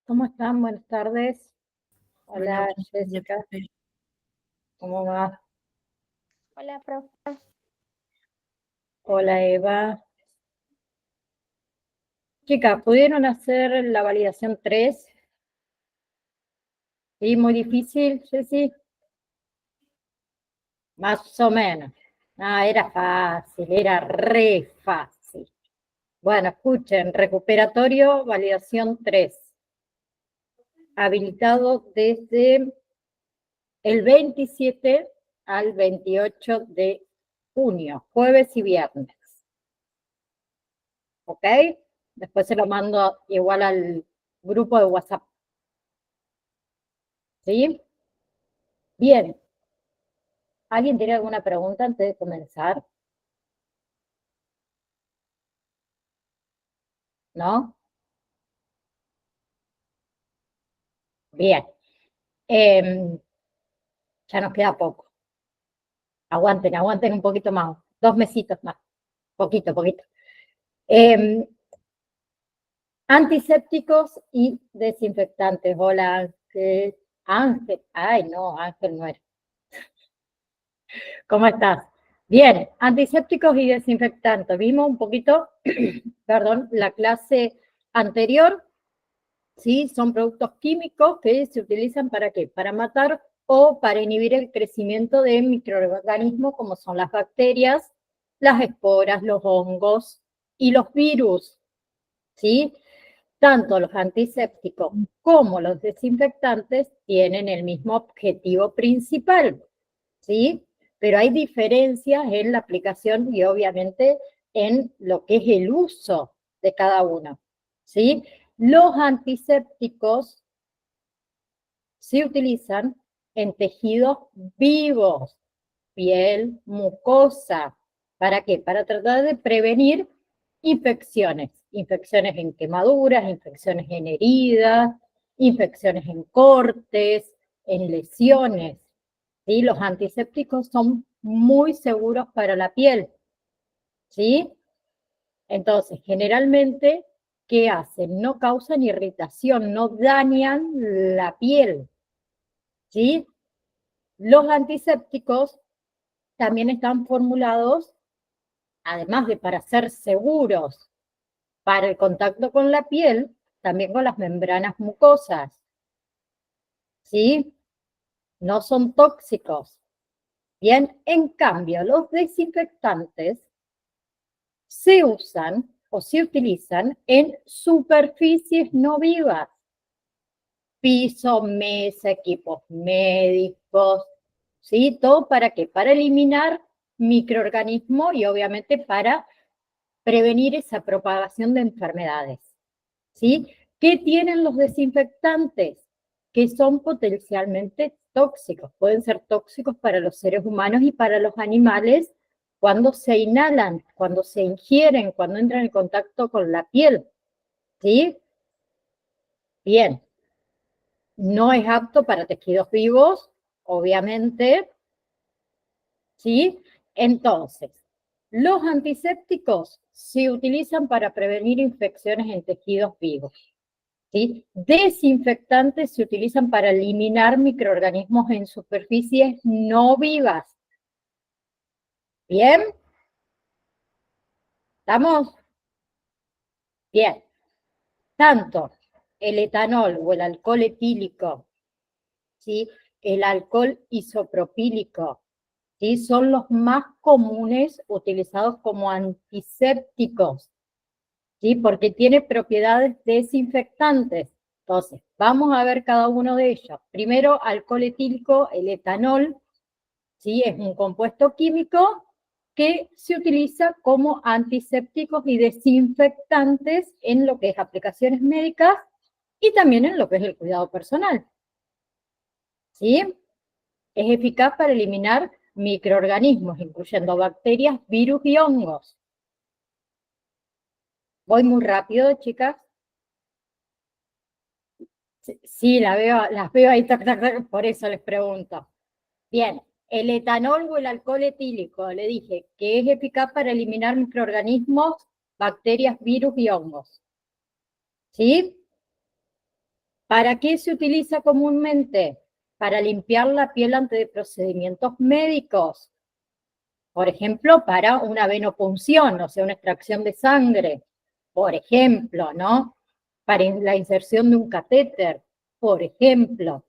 ¿Cómo están? Buenas tardes. Hola, Hola, buenas tardes, Jessica. profe. ¿Cómo va? Hola, profe. Hola, Eva. Chicas, ¿pudieron hacer la validación 3? ¿Sí? ¿Muy difícil, Jessy? Más o menos. Ah, era fácil, era re fácil. Bueno, escuchen, recuperatorio, validación 3. Habilitado desde el 27 al 28 de junio, jueves y viernes. ¿Ok? Después se lo mando igual al grupo de WhatsApp. ¿Sí? Bien. ¿Alguien tiene alguna pregunta antes de comenzar? ¿No? Bien. Ya nos queda poco. Aguanten un poquito más. 2 mesitos más. Poquito, poquito. Antisépticos y desinfectantes. Hola, Ángel. Ángel. Ay, no, Ángel no era. ¿Cómo estás? Bien, antisépticos y desinfectantes. Vimos un poquito, perdón, la clase anterior. ¿Sí? Son productos químicos que se utilizan ¿para qué? Para matar o para inhibir el crecimiento de microorganismos como son las bacterias, las esporas, los hongos y los virus. ¿Sí? Tanto los antisépticos como los desinfectantes tienen el mismo objetivo principal, ¿sí? Pero hay diferencias en la aplicación y obviamente en lo que es el uso de cada uno, ¿sí? Los antisépticos se utilizan en tejidos vivos, piel, mucosa. ¿Para qué? Para tratar de prevenir infecciones. Infecciones en quemaduras, infecciones en heridas, infecciones en cortes, en lesiones. ¿Sí? Los antisépticos son muy seguros para la piel. ¿Sí? Entonces, generalmente, ¿qué hacen? No causan irritación, no dañan la piel. ¿Sí? Los antisépticos también están formulados, además de para ser seguros para el contacto con la piel, también con las membranas mucosas. ¿Sí? No son tóxicos. Bien, en cambio, los desinfectantes se usan o se utilizan en superficies no vivas. Piso, mesa, equipos médicos, ¿sí? Todo para qué? Para eliminar microorganismos y obviamente para prevenir esa propagación de enfermedades, ¿sí? ¿Qué tienen los desinfectantes? Que son potencialmente tóxicos, pueden ser tóxicos para los seres humanos y para los animales cuando se inhalan, cuando se ingieren, cuando entran en contacto con la piel, ¿sí? Bien, no es apto para tejidos vivos, obviamente, ¿sí? Entonces, los antisépticos se utilizan para prevenir infecciones en tejidos vivos, ¿sí? Desinfectantes se utilizan para eliminar microorganismos en superficies no vivas. ¿Bien? ¿Estamos? Bien. Tanto el etanol o el alcohol etílico, ¿sí? El alcohol isopropílico, ¿sí? Son los más comunes utilizados como antisépticos, ¿sí? Porque tiene propiedades desinfectantes. Entonces, vamos a ver cada uno de ellos. Primero, alcohol etílico, el etanol, ¿sí? Es un compuesto químico que se utiliza como antisépticos y desinfectantes en lo que es aplicaciones médicas y también en lo que es el cuidado personal. ¿Sí? Es eficaz para eliminar microorganismos, incluyendo bacterias, virus y hongos. ¿Voy muy rápido, chicas? Sí, las veo ahí, por eso les pregunto. Bien, el etanol o el alcohol etílico, le dije que es eficaz para eliminar microorganismos, bacterias, virus y hongos. ¿Sí? ¿Para qué se utiliza comúnmente? Para limpiar la piel antes de procedimientos médicos. Por ejemplo, para una venopunción, o sea, una extracción de sangre. Por ejemplo, ¿no? Para la inserción de un catéter, por ejemplo.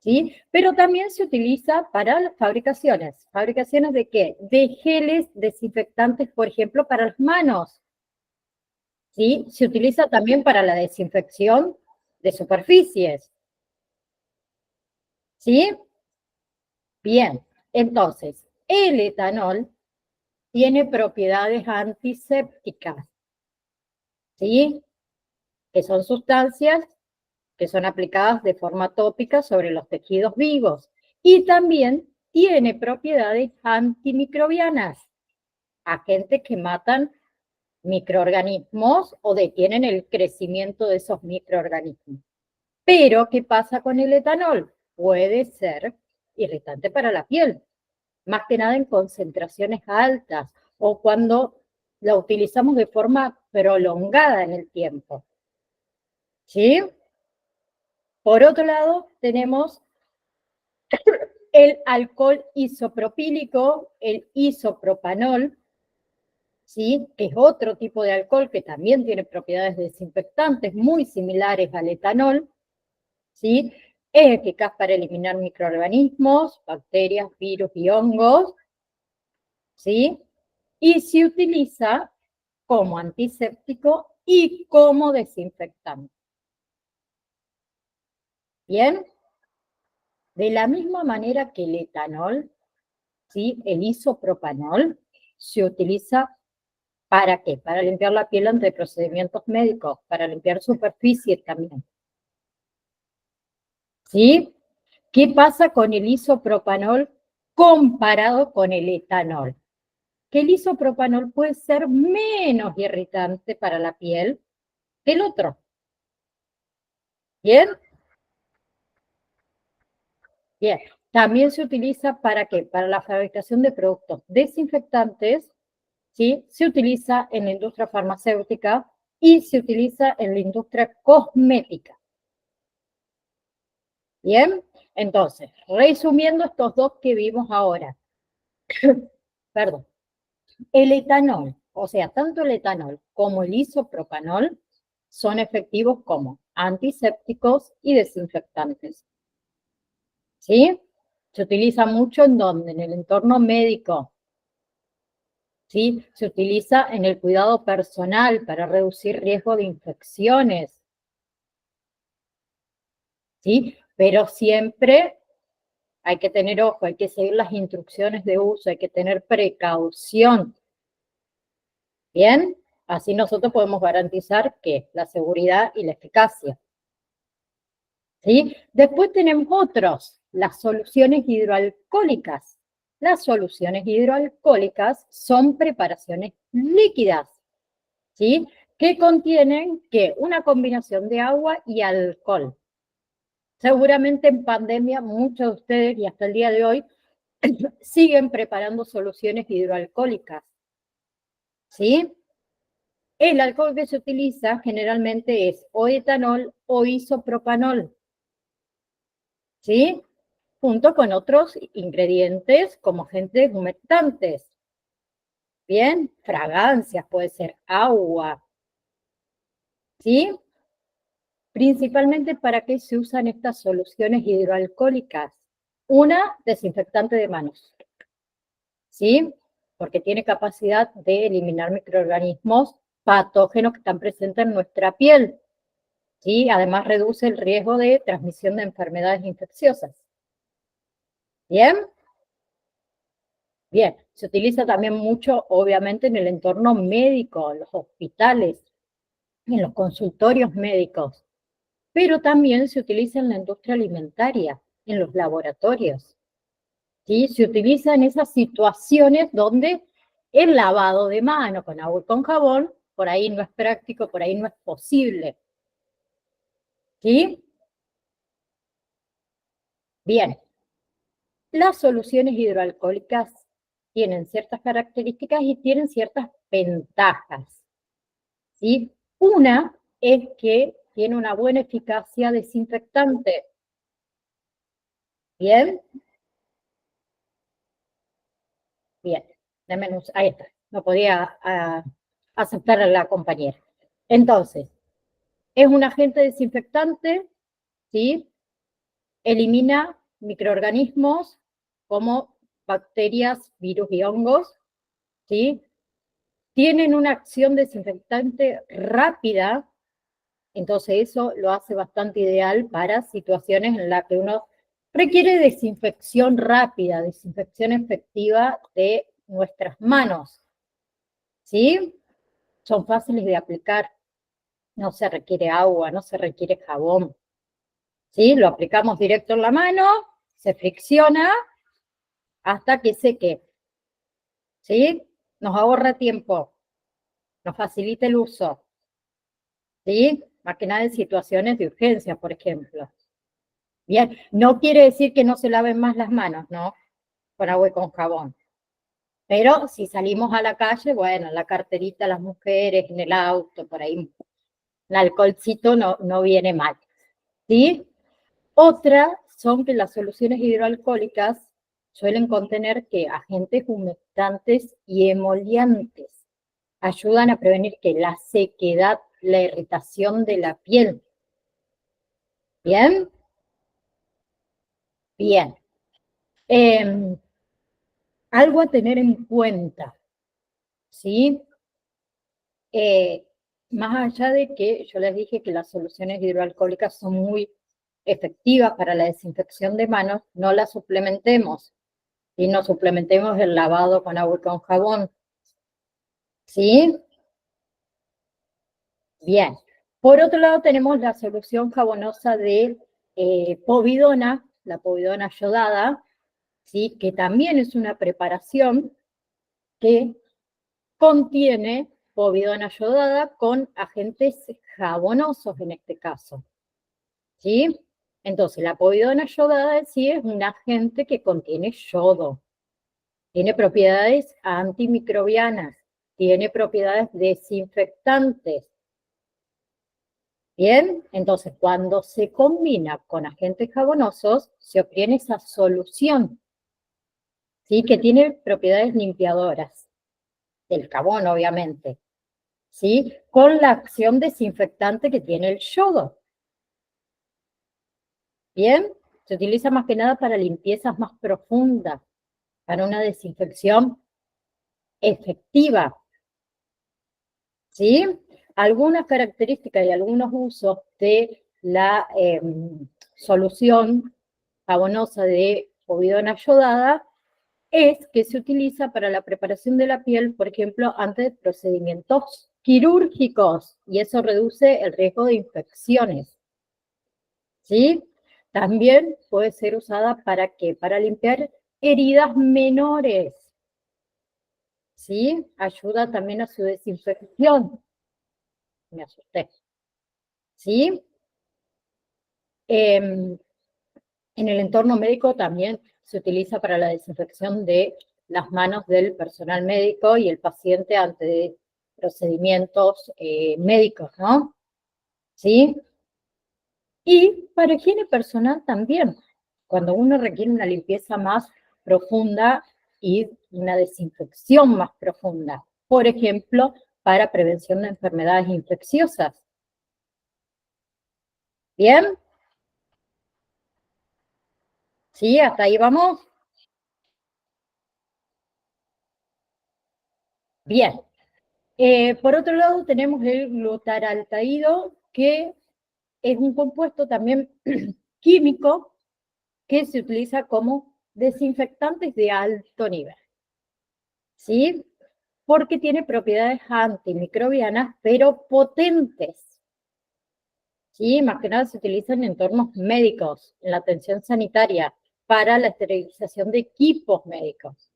¿Sí? Pero también se utiliza para las fabricaciones. ¿Fabricaciones de qué? De geles desinfectantes, por ejemplo, para las manos. ¿Sí? Se utiliza también para la desinfección de superficies. ¿Sí? Bien, entonces, el etanol tiene propiedades antisépticas, ¿sí? Que son sustancias que son aplicadas de forma tópica sobre los tejidos vivos. Y también tiene propiedades antimicrobianas, agentes que matan microorganismos o detienen el crecimiento de esos microorganismos. Pero, ¿qué pasa con el etanol? Puede ser irritante para la piel, más que nada en concentraciones altas o cuando la utilizamos de forma prolongada en el tiempo. ¿Sí? Por otro lado, tenemos el alcohol isopropílico, el isopropanol, ¿sí? Que es otro tipo de alcohol que también tiene propiedades desinfectantes muy similares al etanol, ¿sí? Es eficaz para eliminar microorganismos, bacterias, virus y hongos, ¿sí? Y se utiliza como antiséptico y como desinfectante. ¿Bien? De la misma manera que el etanol, ¿sí? El isopropanol se utiliza ¿para qué? Para limpiar la piel ante procedimientos médicos, para limpiar superficies también. ¿Sí? ¿Qué pasa con el isopropanol comparado con el etanol? Que el isopropanol puede ser menos irritante para la piel que el otro. ¿Bien? Bien. También se utiliza ¿para qué? Para la fabricación de productos desinfectantes, ¿sí? Se utiliza en la industria farmacéutica y se utiliza en la industria cosmética. ¿Bien? Entonces, resumiendo estos dos que vimos ahora. Perdón. El etanol, o sea, tanto el etanol como el isopropanol son efectivos como antisépticos y desinfectantes. ¿Sí? Se utiliza mucho en donde, en el entorno médico. ¿Sí? Se utiliza en el cuidado personal para reducir riesgo de infecciones. ¿Sí? Pero siempre hay que tener ojo, hay que seguir las instrucciones de uso, hay que tener precaución. ¿Bien? Así nosotros podemos garantizar que la seguridad y la eficacia. ¿Sí? Después tenemos otros, las soluciones hidroalcohólicas. Las soluciones hidroalcohólicas son preparaciones líquidas, ¿sí? Que contienen ¿qué? Una combinación de agua y alcohol. Seguramente en pandemia muchos de ustedes y hasta el día de hoy siguen preparando soluciones hidroalcohólicas, ¿sí? El alcohol que se utiliza generalmente es o etanol o isopropanol, ¿sí? Junto con otros ingredientes como agentes humectantes. Bien, fragancias, puede ser agua, ¿sí? Principalmente para qué se usan estas soluciones hidroalcohólicas. Una, desinfectante de manos, ¿sí? Porque tiene capacidad de eliminar microorganismos patógenos que están presentes en nuestra piel, ¿sí? Además reduce el riesgo de transmisión de enfermedades infecciosas. ¿Bien? Bien, se utiliza también mucho, obviamente, en el entorno médico, en los hospitales, en los consultorios médicos, pero también se utiliza en la industria alimentaria, en los laboratorios. ¿Sí? Se utiliza en esas situaciones donde el lavado de manos con agua y con jabón, por ahí no es práctico, por ahí no es posible. ¿Sí? Bien, las soluciones hidroalcohólicas tienen ciertas características y tienen ciertas ventajas. ¿Sí? Una es que tiene una buena eficacia desinfectante. ¿Bien? Bien. Ahí está. No podía aceptar a la compañera. Entonces, es un agente desinfectante, ¿sí? Elimina microorganismos como bacterias, virus y hongos, ¿sí? Tienen una acción desinfectante rápida, entonces eso lo hace bastante ideal para situaciones en las que uno requiere desinfección rápida, desinfección efectiva de nuestras manos, ¿sí? Son fáciles de aplicar, no se requiere agua, no se requiere jabón, ¿sí? Lo aplicamos directo en la mano, se fricciona hasta que seque, ¿sí? Nos ahorra tiempo, nos facilita el uso, ¿sí? Más que nada en situaciones de urgencia, por ejemplo. Bien, no quiere decir que no se laven más las manos, ¿no? Con agua y con jabón. Pero si salimos a la calle, bueno, la carterita, las mujeres, en el auto, por ahí, el alcoholcito no viene mal, ¿sí? Otra son que las soluciones hidroalcohólicas suelen contener que agentes humectantes y emolientes ayudan a prevenir que la sequedad, la irritación de la piel. ¿Bien? Bien. Algo a tener en cuenta, ¿sí? Más allá de que yo les dije que las soluciones hidroalcohólicas son muy efectivas para la desinfección de manos, no las suplementemos y no suplementemos el lavado con agua y con jabón, ¿sí? Bien. Por otro lado tenemos la solución jabonosa de povidona, la povidona yodada, ¿sí? Que también es una preparación que contiene povidona yodada con agentes jabonosos en este caso, ¿sí? Entonces, la povidona yodada en sí es un agente que contiene yodo, tiene propiedades antimicrobianas, tiene propiedades desinfectantes. Bien, entonces cuando se combina con agentes jabonosos, se obtiene esa solución, ¿sí? Que tiene propiedades limpiadoras, del jabón obviamente, ¿sí? Con la acción desinfectante que tiene el yodo. Bien, se utiliza más que nada para limpiezas más profundas, para una desinfección efectiva, ¿sí? Algunas características y algunos usos de la solución jabonosa de povidona yodada es que se utiliza para la preparación de la piel, por ejemplo, antes de procedimientos quirúrgicos, y eso reduce el riesgo de infecciones, ¿sí? También puede ser usada ¿para qué? Para limpiar heridas menores, ¿sí? Ayuda también a su desinfección. Me asusté, ¿sí? En el entorno médico también se utiliza para la desinfección de las manos del personal médico y el paciente ante procedimientos médicos, ¿no? ¿Sí? Y para higiene personal también, cuando uno requiere una limpieza más profunda y una desinfección más profunda. Por ejemplo, para prevención de enfermedades infecciosas. ¿Bien? ¿Sí? ¿Hasta ahí vamos? Bien. Por otro lado, tenemos el glutaraldehido, que es un compuesto también químico que se utiliza como desinfectantes de alto nivel, ¿sí? Porque tiene propiedades antimicrobianas, pero potentes, ¿sí? Más que nada se utiliza en entornos médicos, en la atención sanitaria, para la esterilización de equipos médicos,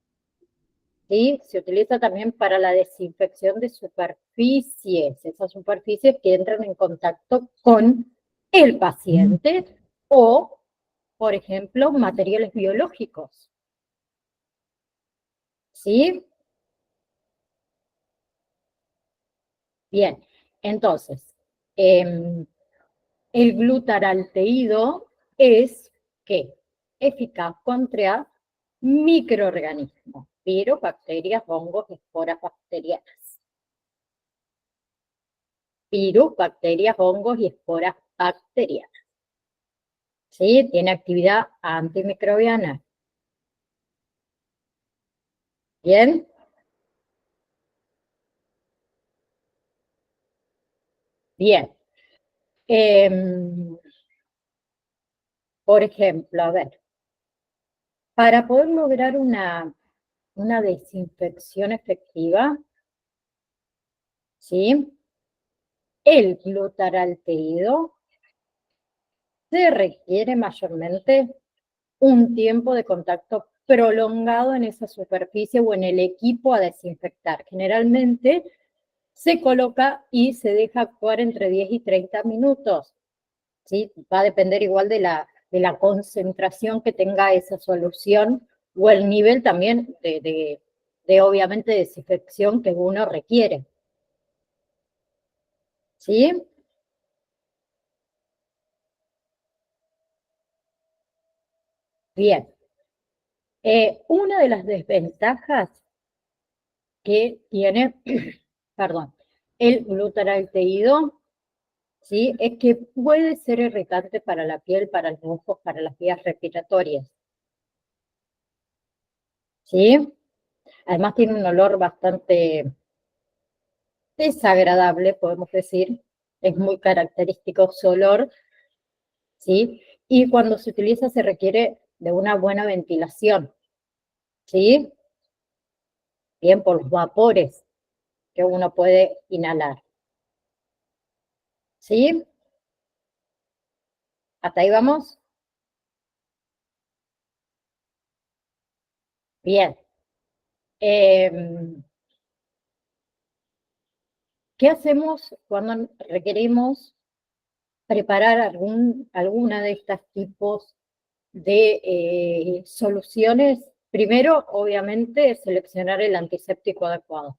¿sí? Se utiliza también para la desinfección de superficies, esas superficies que entran en contacto con el paciente o, por ejemplo, materiales biológicos, ¿sí? Bien, entonces, El glutaraldehído es, ¿qué? Eficaz contra microorganismos, virus, bacterias, hongos, esporas bacterianas. Virus, bacterias, hongos y esporas bacterianas. ¿Sí? Tiene actividad antimicrobiana. ¿Bien? Bien. Por ejemplo, a ver, para poder lograr una desinfección efectiva, ¿sí? El glutaraldehído se requiere mayormente un tiempo de contacto prolongado en esa superficie o en el equipo a desinfectar. Generalmente se coloca y se deja actuar entre 10 y 30 minutos. ¿Sí? Va a depender igual de la concentración que tenga esa solución o el nivel también de obviamente desinfección que uno requiere. ¿Sí? Bien. Una de las desventajas que tiene, perdón, el glutaraldehído, ¿sí? Es que puede ser irritante para la piel, para los ojos, para las vías respiratorias. ¿Sí? Además tiene un olor bastante desagradable, podemos decir. Es muy característico su olor, ¿sí? Y cuando se utiliza se requiere de una buena ventilación, ¿sí? Bien, por los vapores que uno puede inhalar. ¿Sí? ¿Hasta ahí vamos? Bien. ¿Qué hacemos cuando requerimos preparar alguna de estos tipos de soluciones? Primero, obviamente, seleccionar el antiséptico adecuado,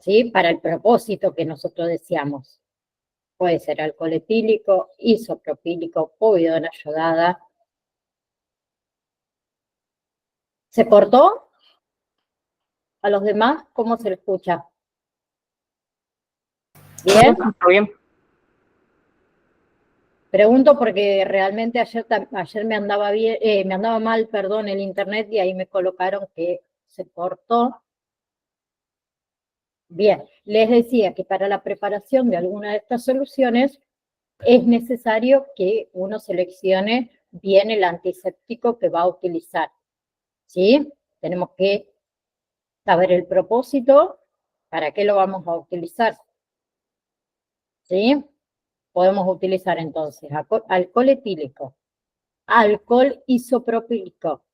¿sí? Para el propósito que nosotros deseamos. Puede ser alcohol etílico, isopropílico, povidona yodada. ¿Se cortó? ¿A los demás cómo se le escucha? ¿Bien? Está bien. Pregunto porque realmente ayer me andaba bien, me andaba mal, perdón, el internet y ahí me colocaron que se cortó. Bien, les decía que para la preparación de alguna de estas soluciones es necesario que uno seleccione bien el antiséptico que va a utilizar, ¿sí? Tenemos que saber el propósito, para qué lo vamos a utilizar, ¿sí? Podemos utilizar entonces alcohol etílico, alcohol isopropílico,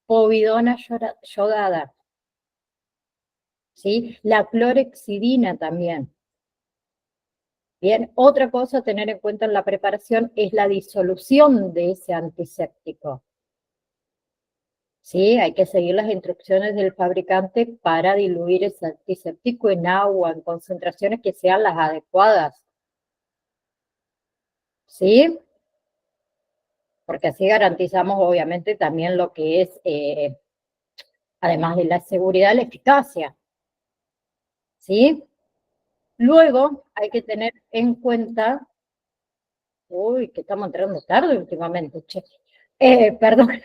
povidona yodada, ¿sí? La clorhexidina también. Bien, otra cosa a tener en cuenta en la preparación es la disolución de ese antiséptico. ¿Sí? Hay que seguir las instrucciones del fabricante para diluir ese antiséptico en agua, en concentraciones que sean las adecuadas. ¿Sí? Porque así garantizamos obviamente también lo que es, además de la seguridad, la eficacia. ¿Sí? Luego hay que tener en cuenta, uy, que estamos entrando tarde últimamente, che. Perdón.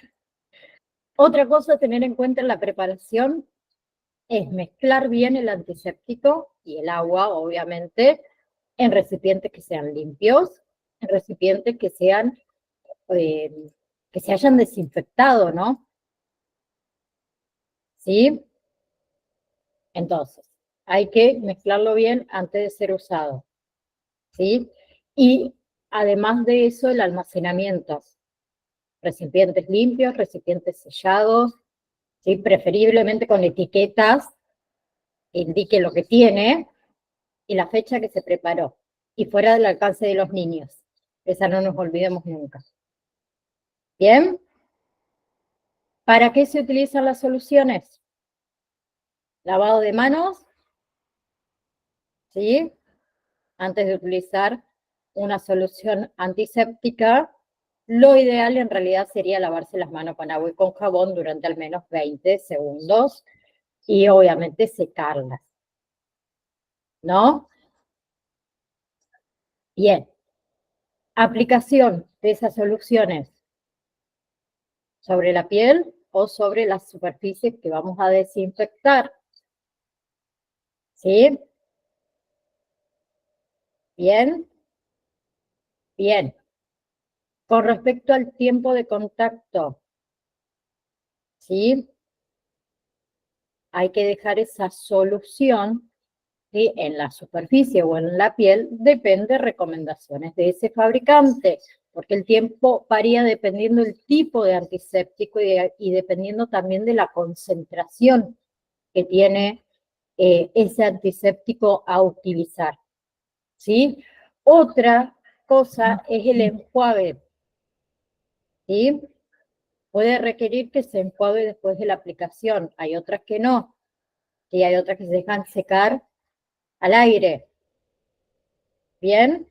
Otra cosa a tener en cuenta en la preparación es mezclar bien el antiséptico y el agua, obviamente, en recipientes que sean limpios, en recipientes que sean, que se hayan desinfectado, ¿no? ¿Sí? Entonces, hay que mezclarlo bien antes de ser usado, ¿sí? Y además de eso, el almacenamiento. Recipientes limpios, recipientes sellados, ¿sí? Preferiblemente con etiquetas que indique lo que tiene y la fecha que se preparó. Y fuera del alcance de los niños. Esa no nos olvidemos nunca. ¿Bien? ¿Para qué se utilizan las soluciones? Lavado de manos, ¿sí? Antes de utilizar una solución antiséptica, lo ideal en realidad sería lavarse las manos con agua y con jabón durante al menos 20 segundos y obviamente secarlas, ¿no? Bien. Aplicación de esas soluciones sobre la piel o sobre las superficies que vamos a desinfectar. ¿Sí? Bien. Bien. Con respecto al tiempo de contacto, ¿sí? Hay que dejar esa solución, ¿sí?, en la superficie o en la piel, depende de recomendaciones de ese fabricante, porque el tiempo varía dependiendo del tipo de antiséptico y dependiendo también de la concentración que tiene ese antiséptico a utilizar, ¿sí? Otra cosa es el enjuague, ¿sí? Puede requerir que se enjuague después de la aplicación, hay otras que no, y hay otras que se dejan secar al aire. Bien,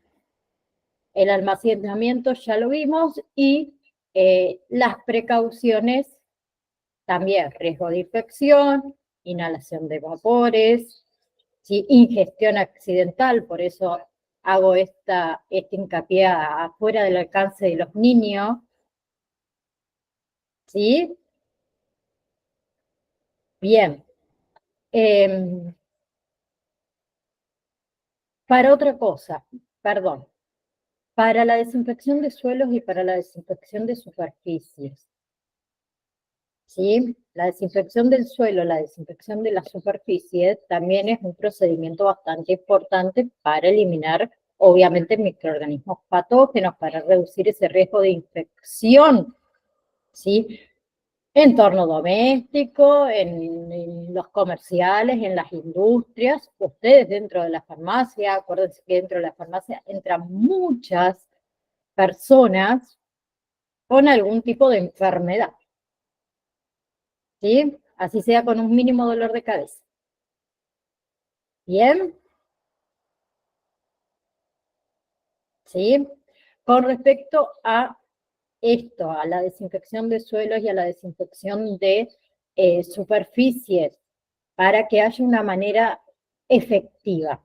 el almacenamiento ya lo vimos y las precauciones también, riesgo de infección, inhalación de vapores, ¿sí?, ingestión accidental, por eso hago este hincapié afuera del alcance de los niños, ¿sí? Bien. Para otra cosa, perdón, para la desinfección de suelos y para la desinfección de superficies, ¿sí? La desinfección del suelo, la desinfección de la superficie también es un procedimiento bastante importante para eliminar, obviamente, microorganismos patógenos, para reducir ese riesgo de infección, ¿sí? Entorno doméstico, en los comerciales, en las industrias, ustedes dentro de la farmacia, acuérdense que dentro de la farmacia entran muchas personas con algún tipo de enfermedad, ¿sí? Así sea con un mínimo dolor de cabeza. ¿Bien? ¿Sí? Con respecto a esto, a la desinfección de suelos y a la desinfección de superficies, para que haya una manera efectiva,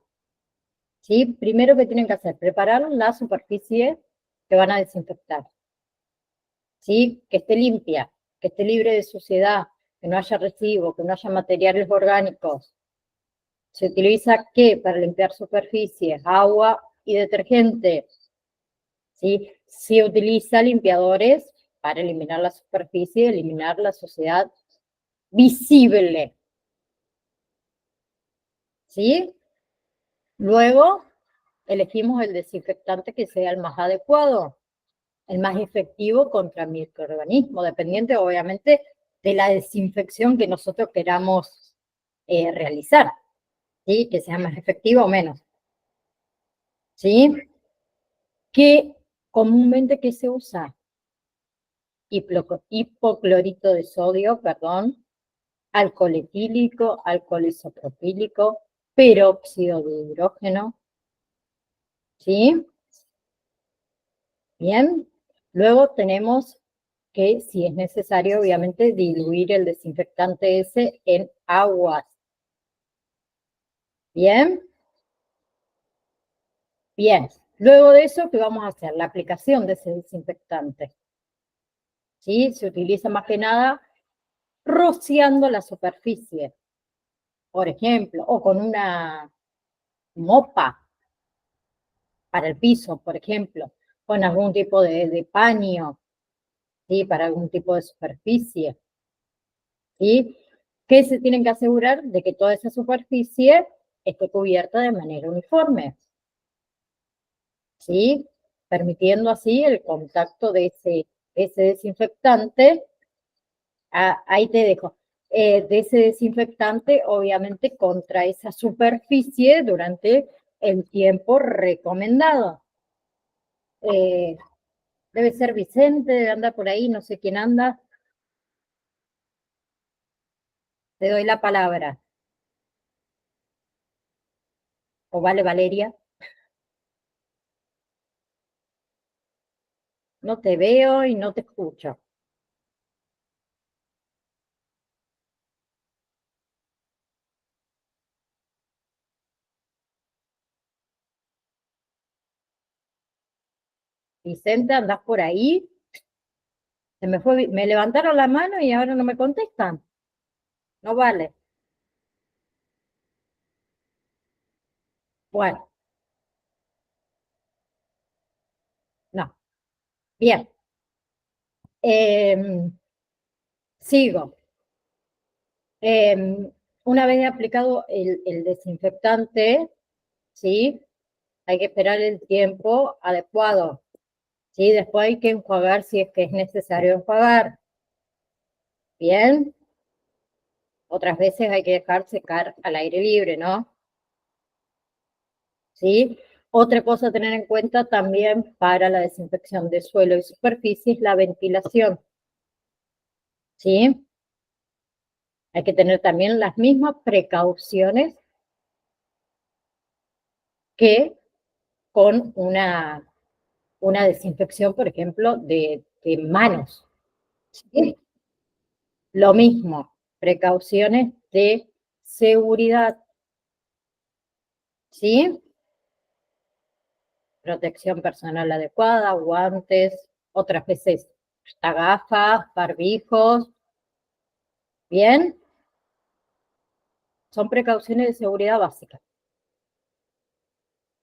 ¿sí? Primero que tienen que hacer, preparar la superficie que van a desinfectar, ¿sí? Que esté limpia, que esté libre de suciedad, que no haya residuos, que no haya materiales orgánicos. ¿Se utiliza qué para limpiar superficies? Agua y detergente, ¿sí? Se utiliza limpiadores para eliminar la superficie, eliminar la suciedad visible, ¿sí? Luego, elegimos el desinfectante que sea el más adecuado, el más efectivo contra microorganismos, dependiente obviamente de la desinfección que nosotros queramos realizar, ¿sí? Que sea más efectivo o menos, ¿sí? Que comúnmente que se usa hipoclorito de sodio, perdón, alcohol etílico, alcohol isopropílico, peróxido de hidrógeno, ¿sí? Bien. Luego tenemos que, si es necesario, obviamente, diluir el desinfectante ese en aguas. ¿Bien? Bien. Luego de eso, ¿qué vamos a hacer? La aplicación de ese desinfectante, ¿sí? Se utiliza más que nada rociando la superficie, por ejemplo, o con una mopa para el piso, por ejemplo, con algún tipo de paño, ¿sí? Para algún tipo de superficie, ¿sí? Que se tienen que asegurar de que toda esa superficie esté cubierta de manera uniforme, ¿sí? Permitiendo así el contacto de ese desinfectante. Ahí te dejo. De ese desinfectante, obviamente, contra esa superficie durante el tiempo recomendado. Debe ser Vicente, debe andar por ahí, no sé quién anda. Te doy la palabra. O vale Valeria. No te veo y no te escucho. Vicente, ¿andás por ahí? Me levantaron la mano y ahora no me contestan. No vale. Bueno, no. Bien. Sigo. Una vez aplicado el desinfectante, ¿sí? Hay que esperar el tiempo adecuado. ¿Sí? Después hay que enjuagar si es que es necesario enjuagar. Bien. Otras veces hay que dejar secar al aire libre, ¿no? ¿Sí? Otra cosa a tener en cuenta también para la desinfección de suelo y superficie es la ventilación. ¿Sí? Hay que tener también las mismas precauciones que con una desinfección, por ejemplo, de manos. ¿Sí? Lo mismo, precauciones de seguridad. ¿Sí? Protección personal adecuada, guantes, otras veces gafas, barbijos. ¿Bien? Son precauciones de seguridad básicas.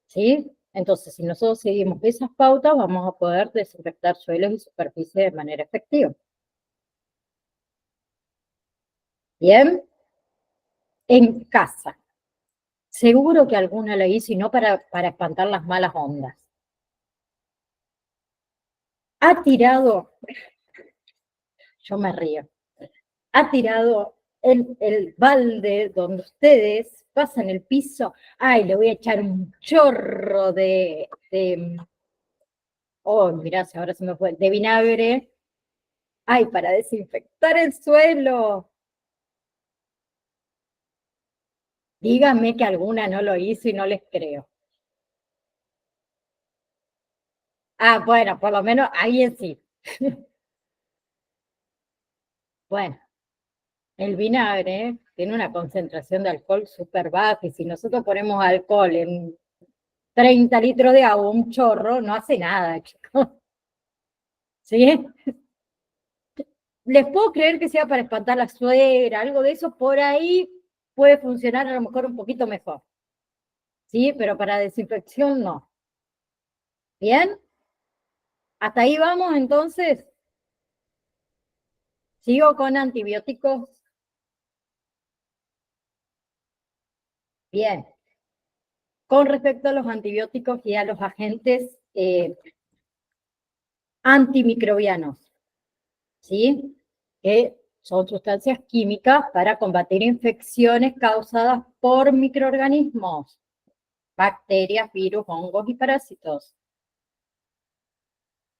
¿Sí? Entonces, si nosotros seguimos esas pautas, vamos a poder desinfectar suelos y superficies de manera efectiva. Bien, en casa. Seguro que alguna la hizo y no para espantar las malas ondas. Ha tirado, yo me río, ha tirado el balde donde ustedes pasan el piso. Ay, le voy a echar un chorro oh, mirá, ahora se me fue, de vinagre. Ay, para desinfectar el suelo. Díganme que alguna no lo hizo y no les creo. Ah, bueno, por lo menos alguien sí. Bueno, el vinagre tiene una concentración de alcohol súper baja y si nosotros ponemos alcohol en 30 litros de agua, un chorro, no hace nada, chicos. ¿Sí? Les puedo creer que sea para espantar la suegra, algo de eso, por ahí puede funcionar a lo mejor un poquito mejor. ¿Sí? Pero para desinfección no. ¿Bien? Hasta ahí vamos entonces. Sigo con antibióticos. Bien. Con respecto a los antibióticos y a los agentes antimicrobianos, ¿sí? Que son sustancias químicas para combatir infecciones causadas por microorganismos, bacterias, virus, hongos y parásitos.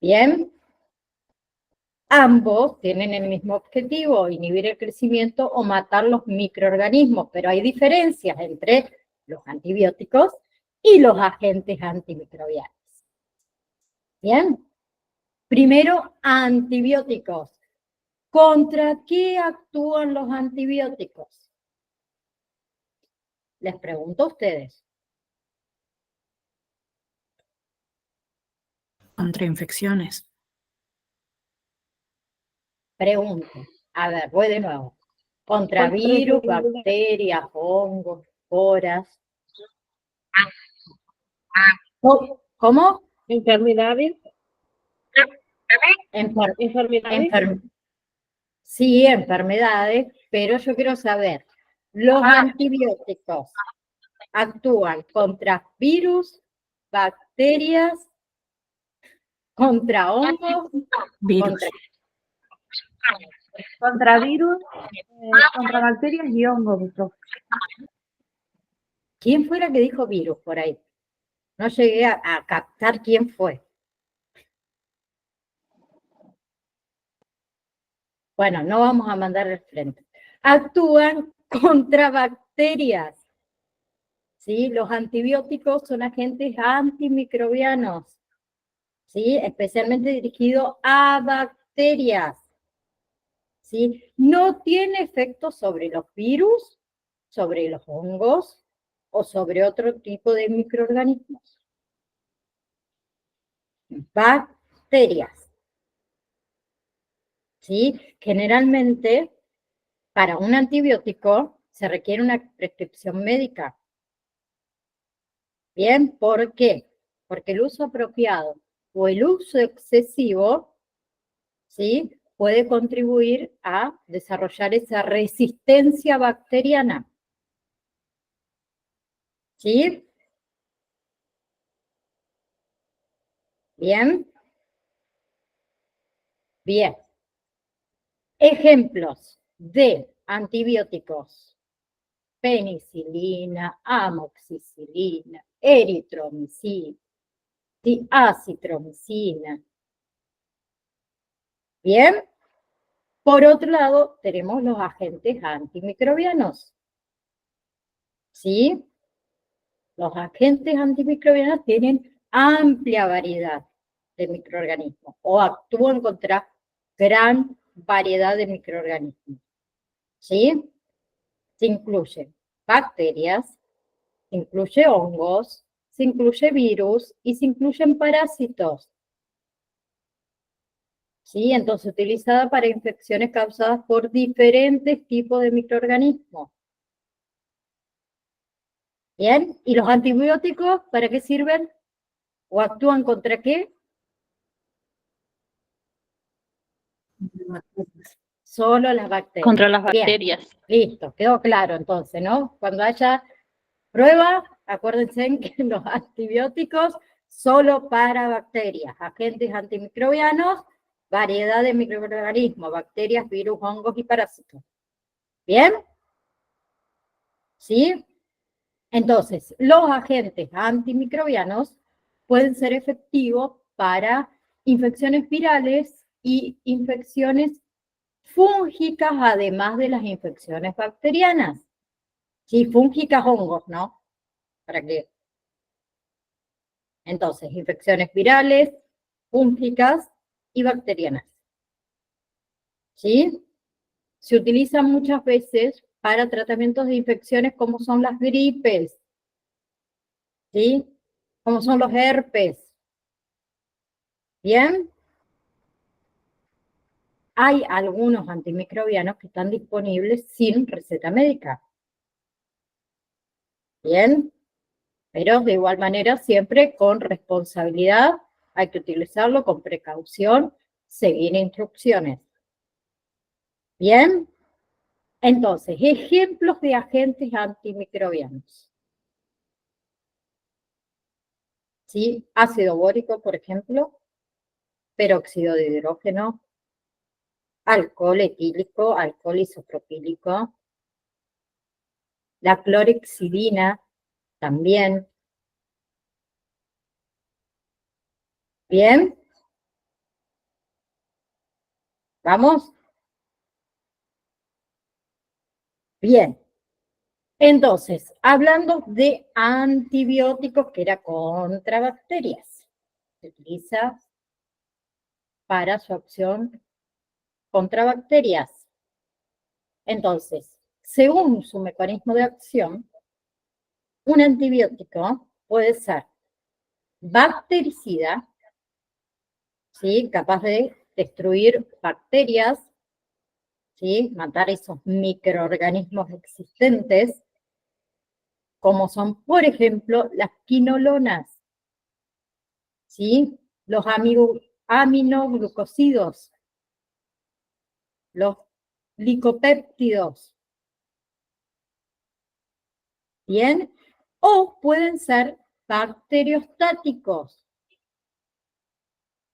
Bien, ambos tienen el mismo objetivo, inhibir el crecimiento o matar los microorganismos, pero hay diferencias entre los antibióticos y los agentes antimicrobianos. Bien, primero, antibióticos. ¿Contra qué actúan los antibióticos? Les pregunto a ustedes. Contra infecciones. Pregunto. A ver, voy de nuevo. Contra virus, bacterias, hongos, esporas. ¿Cómo? Enfermedades. Enfermedades. Sí, enfermedades, pero yo quiero saber, ¿los antibióticos actúan contra virus, bacterias, contra hongos, Virus. Contra virus, contra bacterias y hongos. ¿Quién fue la que dijo virus por ahí? No llegué a captar quién fue. Bueno, no vamos a mandar al frente. Actúan contra bacterias. ¿Sí? Los antibióticos son agentes antimicrobianos. ¿sí? Especialmente dirigido a bacterias, ¿sí? No tiene efecto sobre los virus, sobre los hongos o sobre otro tipo de microorganismos. Bacterias, ¿sí? Generalmente, para un antibiótico se requiere una prescripción médica. Bien, ¿por qué? Porque el uso apropiado o el uso excesivo, ¿sí?, puede contribuir a desarrollar esa resistencia bacteriana. ¿Sí? Bien. Bien. Ejemplos de antibióticos: penicilina, amoxicilina, eritromicina, acitromicina. Bien. Por otro lado, tenemos los agentes antimicrobianos. ¿Sí? Los agentes antimicrobianos tienen amplia variedad de microorganismos o actúan contra gran variedad de microorganismos. ¿Sí? Se incluyen bacterias, se incluye hongos, se incluye virus y se incluyen parásitos. ¿Sí? Entonces, utilizada para infecciones causadas por diferentes tipos de microorganismos. ¿Bien? ¿Y los antibióticos para qué sirven? ¿O actúan contra qué? Solo las bacterias. Contra las Bien, bacterias. listo, quedó claro entonces, ¿no? Cuando haya prueba, acuérdense que los antibióticos solo para bacterias, agentes antimicrobianos, variedad de microorganismos, bacterias, virus, hongos y parásitos. ¿Bien? ¿Sí? Entonces, los agentes antimicrobianos pueden ser efectivos para infecciones virales y infecciones fúngicas, además de las infecciones bacterianas. Sí, fúngicas, hongos, ¿no? ¿Para qué? Entonces, infecciones virales, fúngicas y bacterianas. ¿Sí? Se utilizan muchas veces para tratamientos de infecciones como son las gripes, ¿sí? Como son los herpes. ¿Bien? Hay algunos antimicrobianos que están disponibles sin receta médica. ¿Bien? Pero de igual manera siempre con responsabilidad, hay que utilizarlo con precaución, seguir instrucciones. ¿Bien? Entonces, ejemplos de agentes antimicrobianos. ¿Sí? Ácido bórico, por ejemplo, peróxido de hidrógeno, alcohol etílico, alcohol isopropílico, la clorhexidina también. ¿Bien? ¿Vamos? Bien. Entonces, hablando de antibióticos, que era contra bacterias, se utiliza para su acción contra bacterias. Entonces, según su mecanismo de acción, un antibiótico puede ser bactericida, ¿sí?, capaz de destruir bacterias, ¿sí?, matar esos microorganismos existentes, como son, por ejemplo, las quinolonas, ¿sí?, los aminoglucósidos, los licopéptidos. ¿Bien? O pueden ser bacteriostáticos,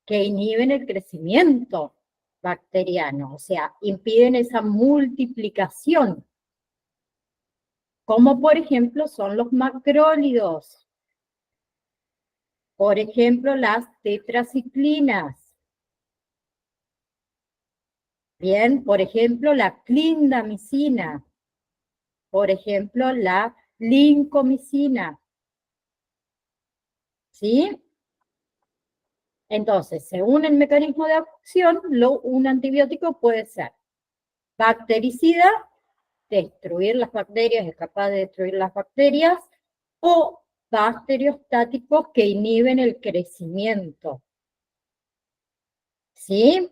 que inhiben el crecimiento bacteriano, o sea, impiden esa multiplicación, como por ejemplo son los macrólidos, por ejemplo las tetraciclinas, bien, por ejemplo la clindamicina, por ejemplo la lincomicina, ¿sí? Entonces, según el mecanismo de acción, un antibiótico puede ser bactericida, destruir las bacterias, es capaz de destruir las bacterias, o bacteriostáticos que inhiben el crecimiento. ¿Sí?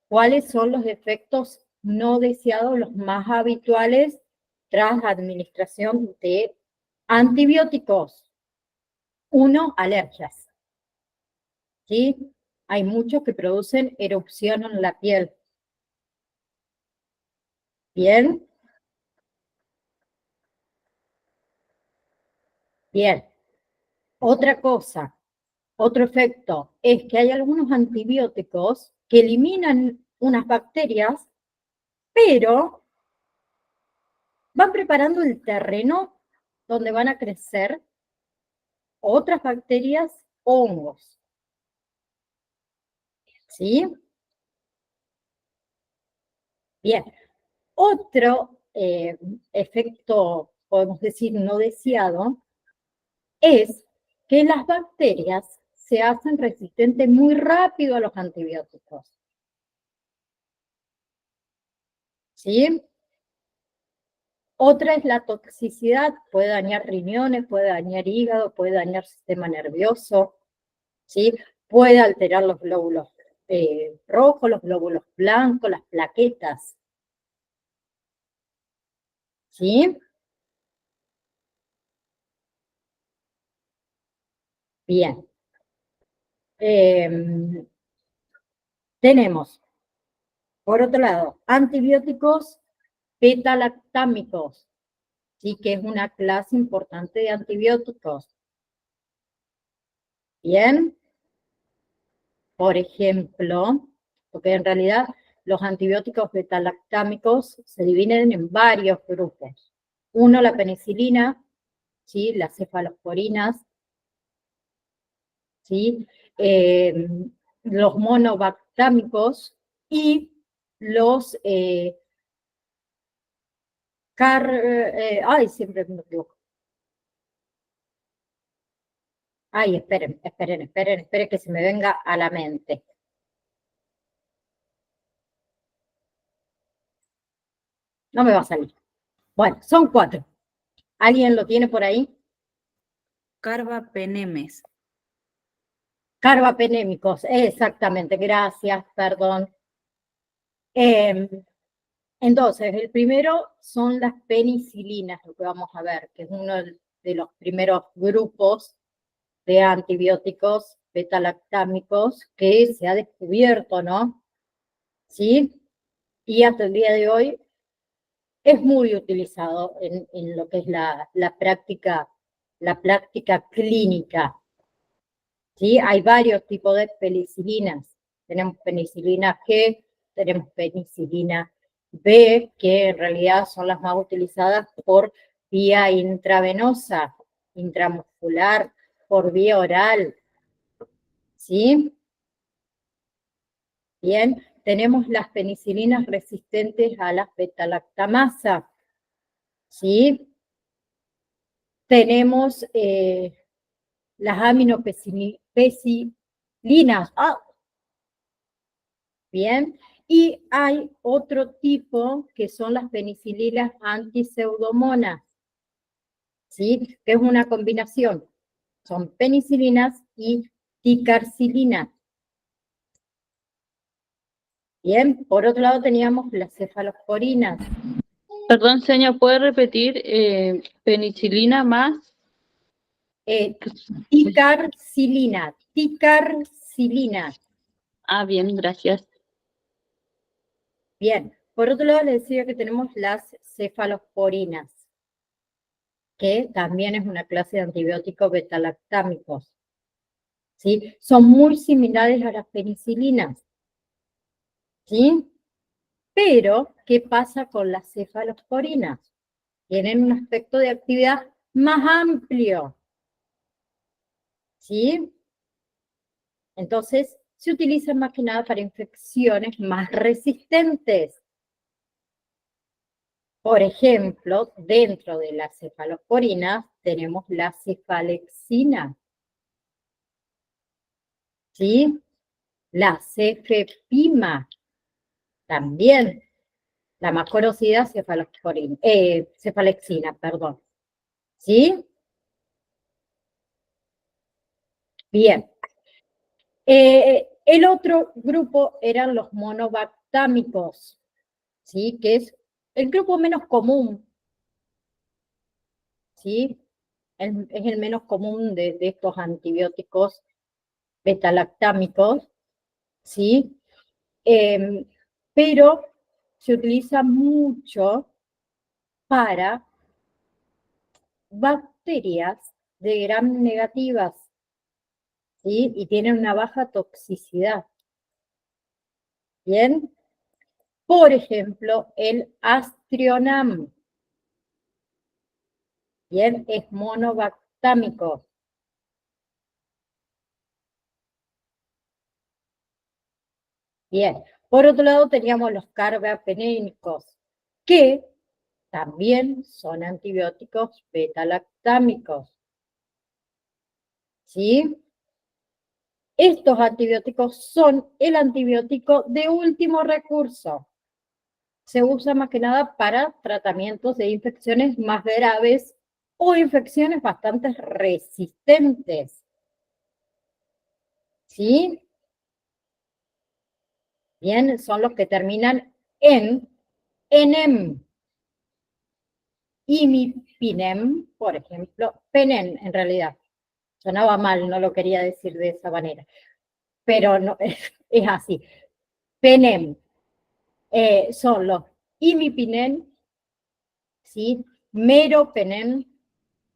¿Cuáles son los efectos no deseados, los más habituales tras la administración de antibióticos? 1, alergias. ¿Sí? Hay muchos que producen erupción en la piel. ¿Bien? Bien. Otra cosa, otro efecto, es que hay algunos antibióticos que eliminan unas bacterias, pero van preparando el terreno donde van a crecer otras bacterias o hongos. ¿Sí? Bien. Otro efecto, podemos decir, no deseado, es que las bacterias se hacen resistentes muy rápido a los antibióticos. ¿Sí? Otra es la toxicidad, puede dañar riñones, puede dañar hígado, puede dañar sistema nervioso, ¿sí? Puede alterar los glóbulos rojos, los glóbulos blancos, las plaquetas. ¿Sí? Bien. Tenemos, por otro lado, antibióticos beta-lactámicos, ¿sí? Que es una clase importante de antibióticos. Bien. Por ejemplo, porque en realidad los antibióticos beta-lactámicos se dividen en varios grupos. Uno, la penicilina, ¿sí? Las cefalosporinas, ¿sí? Los monobactámicos y los ay, siempre me equivoco. Ay, esperen, que se me venga a la mente. No me va a salir. Bueno, son 4. ¿Alguien lo tiene por ahí? Carbapenemes. Carbapenémicos, exactamente, gracias, perdón. Entonces, el primero son las penicilinas, lo que vamos a ver, que es uno de los primeros grupos de antibióticos beta-lactámicos que se ha descubierto, ¿no? ¿Sí? Y hasta el día de hoy es muy utilizado en lo que es la práctica clínica. ¿Sí? Hay varios tipos de penicilinas. Tenemos penicilina G, tenemos penicilina B, que en realidad son las más utilizadas por vía intravenosa, intramuscular, por vía oral. ¿Sí? Bien, tenemos las penicilinas resistentes a las beta-lactamasa. ¿Sí? Tenemos las aminopecilinas. Bien, y hay otro tipo que son las penicilinas antiseudomonas, ¿sí? Que es una combinación. Son penicilinas y ticarcilinas. Bien, por otro lado teníamos las cefalosporinas. Perdón, señor, ¿puede repetir penicilina más? Ticarcilina. Ah, bien, gracias. Bien, por otro lado les decía que tenemos las cefalosporinas, que también es una clase de antibióticos beta-lactámicos. ¿Sí? Son muy similares a las penicilinas. ¿Sí? Pero, ¿qué pasa con las cefalosporinas? Tienen un aspecto de actividad más amplio. ¿Sí? Entonces, se utilizan más que nada para infecciones más resistentes. Por ejemplo, dentro de las cefalosporinas tenemos la cefalexina. ¿sí? La cefepima, también. La más conocida, cefalexina, perdón. ¿Sí? Bien. El otro grupo eran los monobactámicos, ¿sí? Que es el grupo menos común, ¿sí? Es el menos común de estos antibióticos betalactámicos, ¿sí? Pero se utiliza mucho para bacterias de gram negativas, ¿sí? Y tienen una baja toxicidad. ¿Bien? Por ejemplo, el Astrionam. Bien, es monobactámico. Bien. Por otro lado, teníamos los carbapenémicos, que también son antibióticos beta-lactámicos. ¿Sí? Estos antibióticos son el antibiótico de último recurso. Se usa más que nada para tratamientos de infecciones más graves o infecciones bastante resistentes. ¿Sí? Bien, son los que terminan en enem, imipinem, por ejemplo, penen en realidad. Sonaba mal, no lo quería decir de esa manera, pero no, es así. Penem son los imipinen, ¿sí? Meropenem,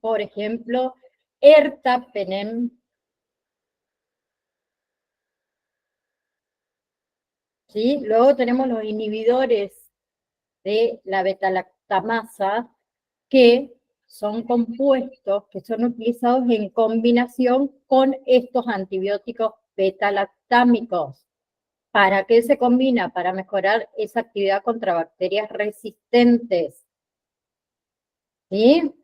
por ejemplo, ertapenem, ¿sí? Luego tenemos los inhibidores de la beta-lactamasa, que son compuestos que son utilizados en combinación con estos antibióticos beta-lactámicos. ¿Para qué se combina? Para mejorar esa actividad contra bacterias resistentes. ¿Sí?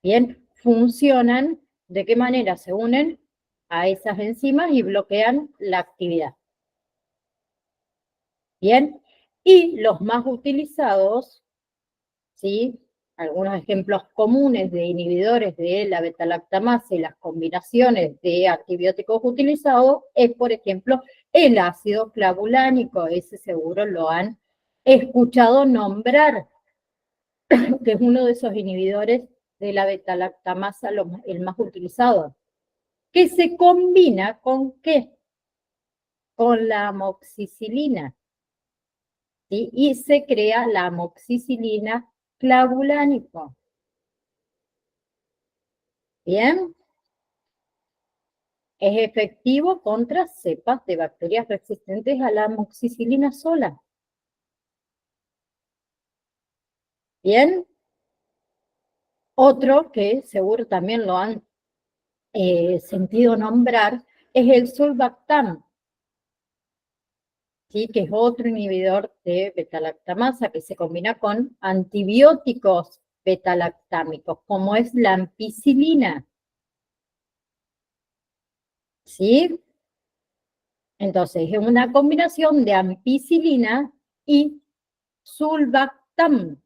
Bien, funcionan, ¿de qué manera? Se unen a esas enzimas y bloquean la actividad. Bien, y los más utilizados, ¿sí? Algunos ejemplos comunes de inhibidores de la beta-lactamasa y las combinaciones de antibióticos utilizados es, por ejemplo, el ácido clavulánico. Ese seguro lo han escuchado nombrar, que es uno de esos inhibidores de la beta-lactamasa, el más utilizado, que se combina ¿con qué? Con la amoxicilina, ¿sí? Y se crea la amoxicilina clavulánico. ¿Bien? Es efectivo contra cepas de bacterias resistentes a la amoxicilina sola. ¿Bien? Otro que seguro también lo han sentido nombrar es el sulbactam, ¿sí? Que es otro inhibidor de beta-lactamasa que se combina con antibióticos beta-lactámicos, como es la ampicilina. ¿Sí? Entonces, es una combinación de ampicilina y sulbactam.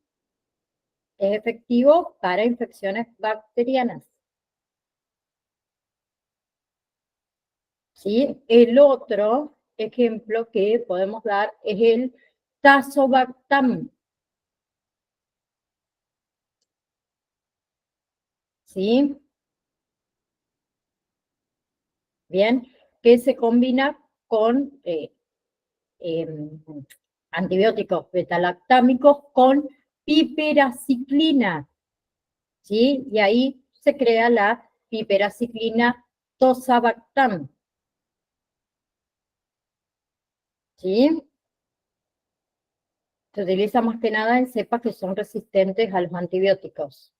Es efectivo para infecciones bacterianas. ¿Sí? El otro ejemplo que podemos dar es el tazobactam. ¿Sí? Bien, que se combina con antibióticos beta-lactámicos con piperaciclina, ¿sí? Y ahí se crea la piperaciclina tozobactam, ¿sí? Se utiliza más que nada en cepas que son resistentes a los antibióticos.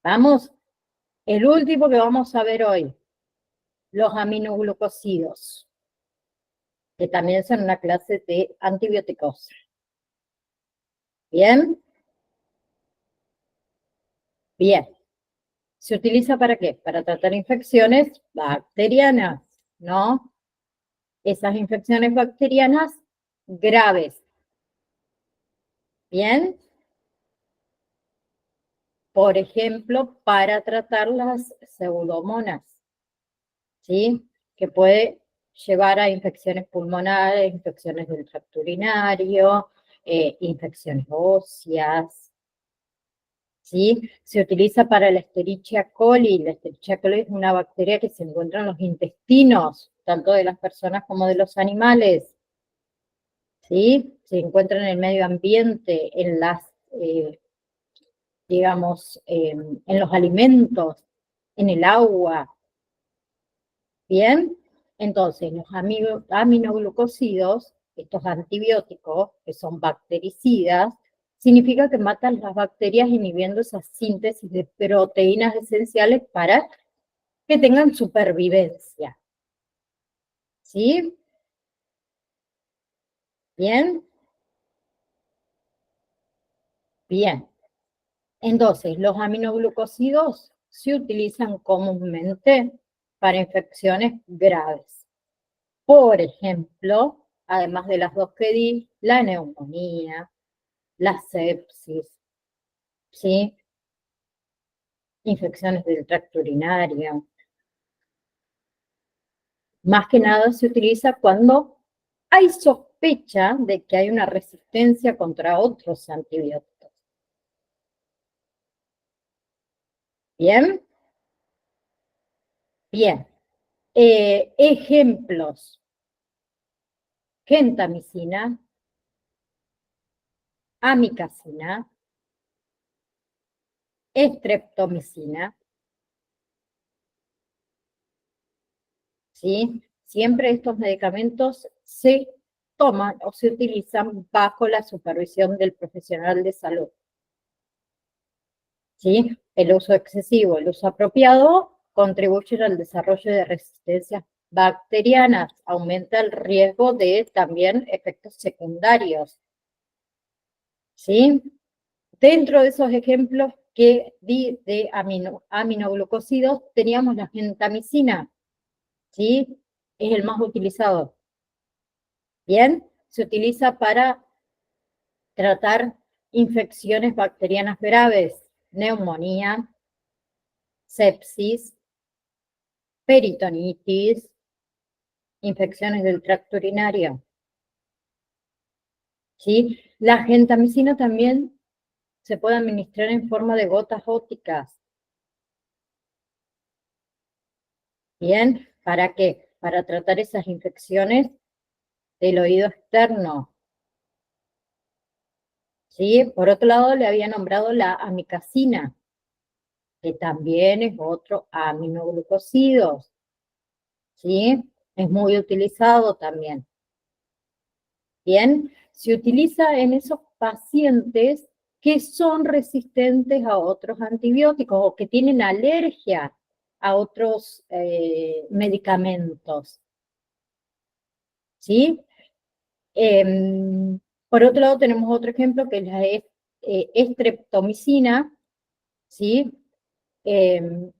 Vamos, el último que vamos a ver hoy, los aminoglucósidos, que también son una clase de antibióticos. ¿Bien? Bien. ¿Se utiliza para qué? Para tratar infecciones bacterianas, ¿no? Esas infecciones bacterianas graves. ¿Bien? Por ejemplo, para tratar las pseudomonas, ¿sí? Que puede llevar a infecciones pulmonares, infecciones del tracto urinario, infecciones óseas, ¿sí? Se utiliza para la Escherichia coli. La Escherichia coli es una bacteria que se encuentra en los intestinos, tanto de las personas como de los animales, ¿sí? Se encuentra en el medio ambiente, en las, digamos, en los alimentos, en el agua, ¿bien? Entonces, los aminoglucósidos, estos antibióticos, que son bactericidas, significa que matan las bacterias inhibiendo esa síntesis de proteínas esenciales para que tengan supervivencia. ¿Sí? ¿Bien? Bien. Entonces, los aminoglucósidos se utilizan comúnmente para infecciones graves. Por ejemplo, además de las dos que di, la neumonía, la sepsis, ¿sí? Infecciones del tracto urinario. Más que nada se utiliza cuando hay sospecha de que hay una resistencia contra otros antibióticos. ¿Bien? Bien. Ejemplos. Gentamicina, amikacina, streptomicina, ¿sí? Siempre estos medicamentos se toman o se utilizan bajo la supervisión del profesional de salud. ¿Sí? El uso excesivo, el uso apropiado contribuyen al desarrollo de resistencias bacterianas, aumenta el riesgo de también efectos secundarios. ¿Sí? Dentro de esos ejemplos que di de aminoglucósidos, teníamos la gentamicina, ¿sí? Es el más utilizado. Bien, se utiliza para tratar infecciones bacterianas graves, neumonía, sepsis, peritonitis, infecciones del tracto urinario. ¿Sí? La gentamicina también se puede administrar en forma de gotas ópticas. Bien, ¿para qué? Para tratar esas infecciones del oído externo. ¿Sí? Por otro lado, le había nombrado la amikacina, que también es otro aminoglucósido. ¿Sí? Es muy utilizado también. Bien, se utiliza en esos pacientes que son resistentes a otros antibióticos o que tienen alergia a otros medicamentos. ¿Sí? Por otro lado, tenemos otro ejemplo que es la streptomicina, ¿sí? Que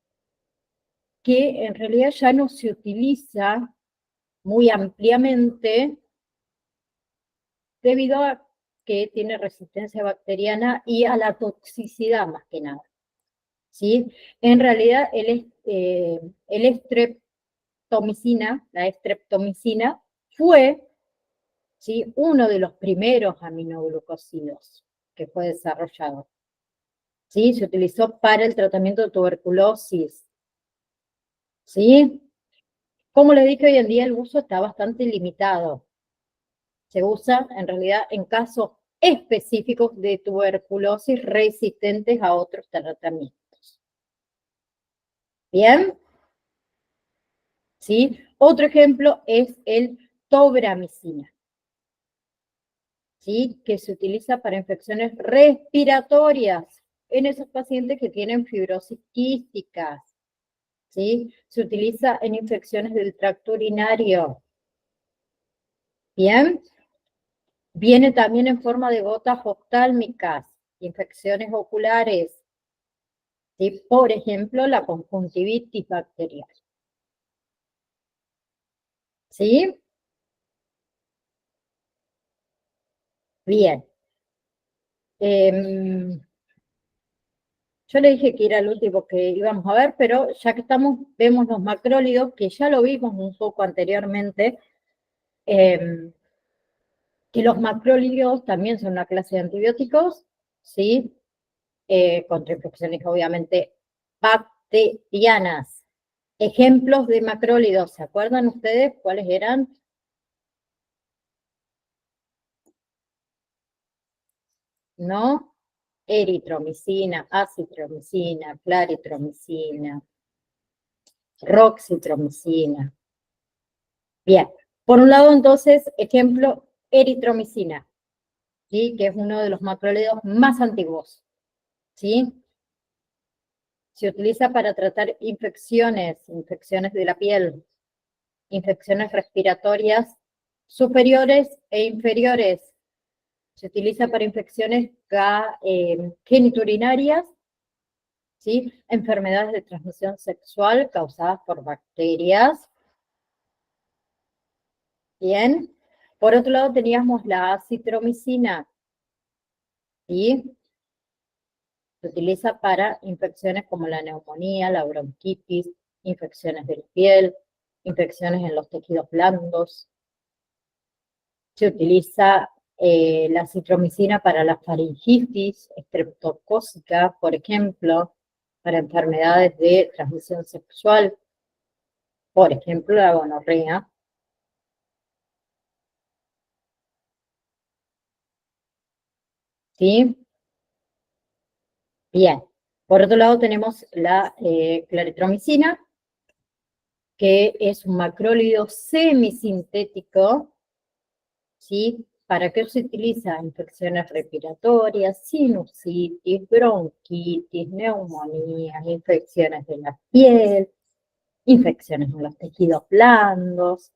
en realidad ya no se utiliza muy ampliamente debido a que tiene resistencia bacteriana y a la toxicidad más que nada. ¿Sí? En realidad, la streptomicina fue, ¿sí?, uno de los primeros aminoglucósidos que fue desarrollado. ¿Sí? Se utilizó para el tratamiento de tuberculosis. ¿Sí? Como les dije, hoy en día el uso está bastante limitado. Se usa en realidad en casos específicos de tuberculosis resistentes a otros tratamientos. ¿Bien? ¿Sí? Otro ejemplo es el tobramicina, ¿sí? Que se utiliza para infecciones respiratorias en esos pacientes que tienen fibrosis quística. ¿Sí? Se utiliza en infecciones del tracto urinario. ¿Bien? Viene también en forma de gotas oftálmicas, infecciones oculares, ¿sí? Por ejemplo, la conjuntivitis bacterial. ¿Sí? Bien. Yo le dije que era el último que íbamos a ver, pero ya que estamos, vemos los macrólidos, que ya lo vimos un poco anteriormente, que los macrólidos también son una clase de antibióticos, ¿sí? Contra infecciones obviamente bacterianas. Ejemplos de macrólidos, ¿se acuerdan ustedes cuáles eran? ¿No? Eritromicina, acitromicina, claritromicina, roxitromicina. Bien, por un lado entonces, ejemplo, eritromicina, ¿sí? Que es uno de los macrólidos más antiguos, ¿sí? Se utiliza para tratar infecciones de la piel, infecciones respiratorias superiores e inferiores. Se utiliza para infecciones geniturinarias, ¿sí? Enfermedades de transmisión sexual causadas por bacterias. Bien. Por otro lado teníamos la acitromicina, ¿sí? Se utiliza para infecciones como la neumonía, la bronquitis, infecciones de la piel, infecciones en los tejidos blandos. Se utiliza la citromicina para la faringitis estreptocócica, por ejemplo, para enfermedades de transmisión sexual, por ejemplo, la gonorrea. ¿Sí? Bien. Por otro lado tenemos la claritromicina, que es un macrólido semisintético, ¿sí? ¿Para qué se utiliza? Infecciones respiratorias, sinusitis, bronquitis, neumonías, infecciones de la piel, infecciones en los tejidos blandos.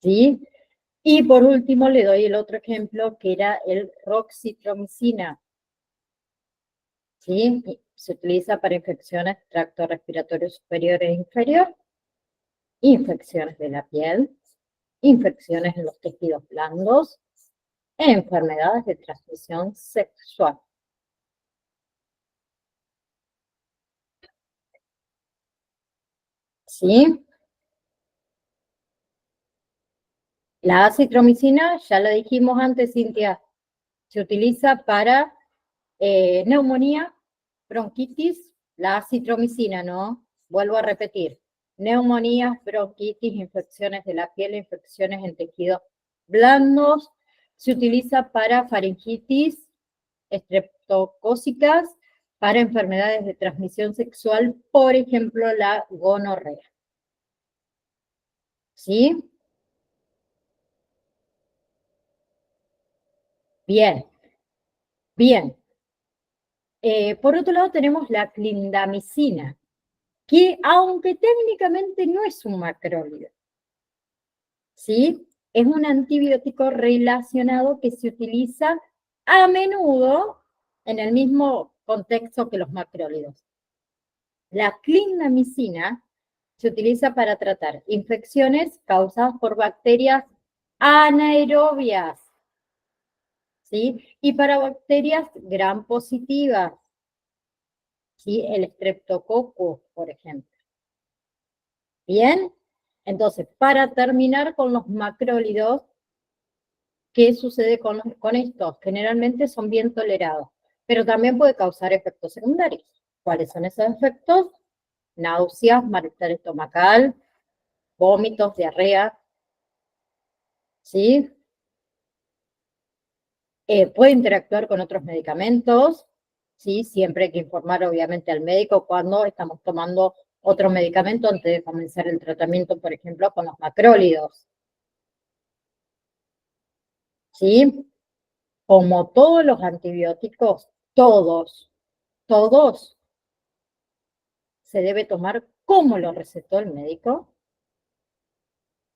¿Sí? Y por último le doy el otro ejemplo, que era el roxitromicina. ¿Sí? Se utiliza para infecciones del tracto respiratorio superior e inferior, infecciones de la piel, infecciones en los tejidos blandos, e enfermedades de transmisión sexual. ¿Sí? La acitromicina, ya la dijimos antes, Cintia, se utiliza para neumonía, bronquitis, la acitromicina, ¿no? Vuelvo a repetir. Neumonías, bronquitis, infecciones de la piel, infecciones en tejidos blandos. Se utiliza para faringitis, estreptocócicas, para enfermedades de transmisión sexual, por ejemplo, la gonorrea. ¿Sí? Bien. Bien. Por otro lado tenemos la clindamicina, que aunque técnicamente no es un macrólido, ¿sí? Es un antibiótico relacionado que se utiliza a menudo en el mismo contexto que los macrólidos. La clindamicina se utiliza para tratar infecciones causadas por bacterias anaerobias, ¿sí? Y para bacterias gram positivas, ¿sí? El estreptococo, por ejemplo. Bien, entonces, para terminar con los macrólidos, ¿qué sucede con estos? Generalmente son bien tolerados, pero también puede causar efectos secundarios. ¿Cuáles son esos efectos? Náuseas, malestar estomacal, vómitos, diarrea, ¿sí? Puede interactuar con otros medicamentos, ¿sí? Siempre hay que informar obviamente al médico cuando estamos tomando otro medicamento antes de comenzar el tratamiento, por ejemplo, con los macrólidos, ¿sí? Como todos los antibióticos, todos, se debe tomar como lo recetó el médico,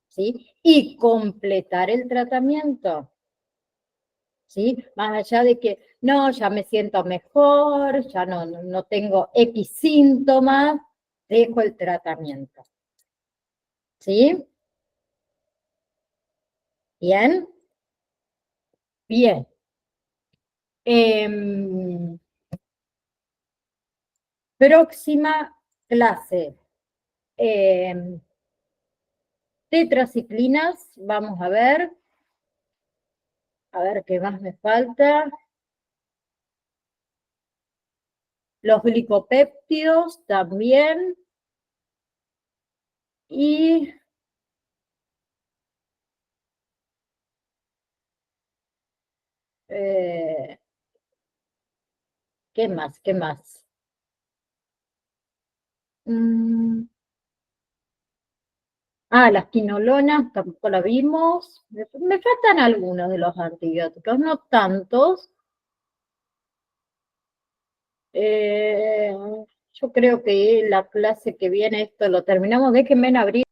¿sí? Y completar el tratamiento, ¿sí? Más allá de que, no, ya me siento mejor, ya no tengo X síntomas, dejo el tratamiento, ¿sí? ¿Bien? Bien. Próxima clase. Tetraciclinas, vamos a ver qué más me falta. Los glicopéptidos también. Y ¿qué más? ¿Qué más? Mm, las quinolonas tampoco la vimos. Me faltan algunos de los antibióticos, no tantos. Eh, yo creo que la clase que viene esto lo terminamos. Déjenme en abrir.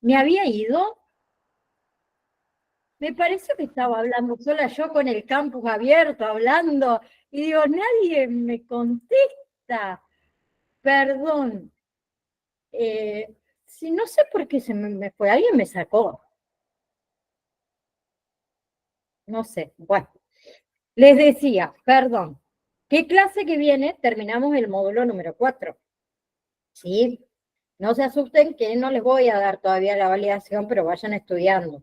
¿Me había ido? Me pareció que estaba hablando sola yo con el campus abierto, hablando, y digo, nadie me contesta. Perdón. Si no sé por qué se me fue, alguien me sacó. No sé. Bueno, les decía, perdón. ¿Qué clase que viene? Terminamos el módulo número 4. ¿Sí? No se asusten que no les voy a dar todavía la validación, pero vayan estudiando.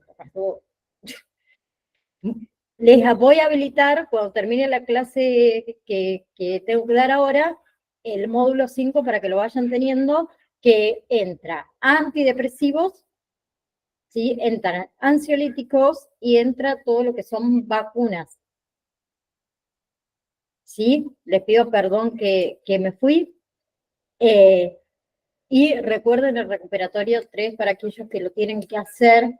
Les voy a habilitar, cuando termine la clase que tengo que dar ahora, el módulo 5 para que lo vayan teniendo, que entra antidepresivos, ¿sí? Entran ansiolíticos y entra todo lo que son vacunas. ¿Sí? Les pido perdón que me fui. Y recuerden el recuperatorio 3 para aquellos que lo tienen que hacer,